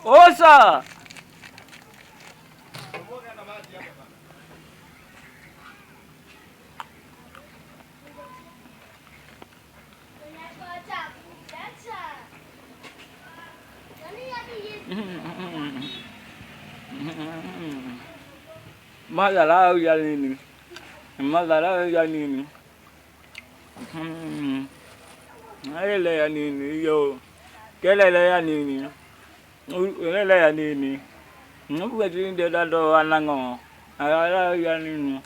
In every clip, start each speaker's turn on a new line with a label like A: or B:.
A: Osa. Madharau ya nini? Madharau ya nini? Ile ya nini hiyo? Kelele ya nini? Kelele ya nini? Nukati ndio dado wanango. Madharau ya nini?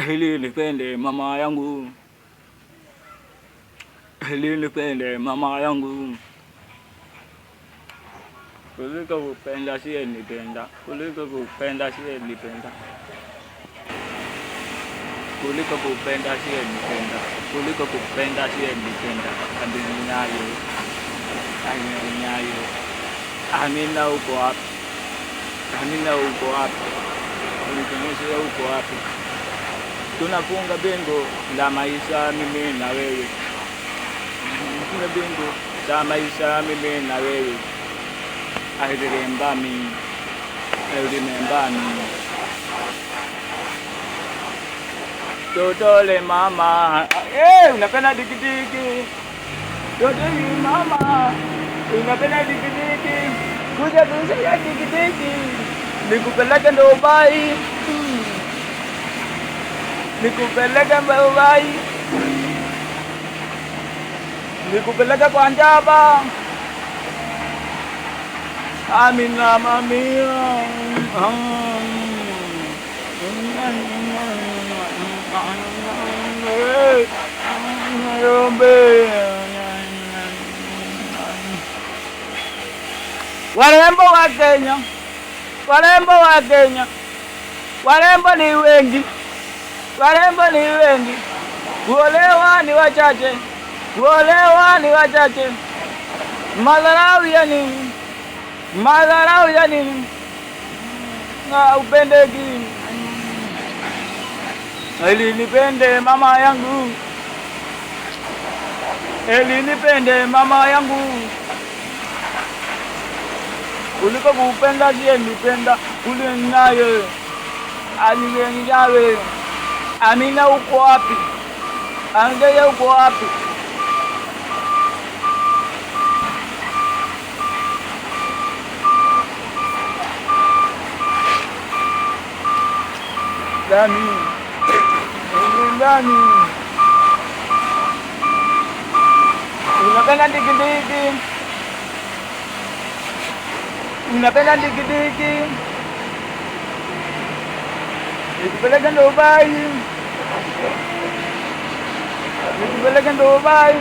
A: Ili nipende mama yangu. Ili nipende mama yangu. Kuliko kupenda siye nipenda. Kuliko kupenda siye nipenda. Kuliko kupenda siye nipenda. Kuliko kupenda siye nipenda. Amina yo. Amina yo. Amina uko wapi? Amina uko wapi? Ulionyesha uko wapi? Tunafunga bingo la maisha mimi na wewe. Tunafunga bingo la maisha mimi na wewe. I remember me. I remember me. Totole mama. Unapenda dikidiki. Totole mama. Unapenda dikidiki. Kuja kuja dikidiki. Nikupeleke Dubai. Nikupeleke Dubai. Nikupeleke kwa Njaba. Amina mamia. Warembo wa Kenya. Warembo wa Kenya. Warembo ni wengi. Warembo ni wengi. Kuolewa ni wachache. Kuolewa ni wachache. Madharau ya nini? Madharau ya nini? Upendeki. Ili nipende mama yangu. Ili nipende mama yangu. Kuliko kupenda siye nipenda. Kule naye. Aliyenjawe. Amina uko wapi? Angeye uko wapi? Dani. Dani. Unapenda dikidiki. Unapenda dikidiki. Nikupeleke Dubai. Nikupeleke Dubai.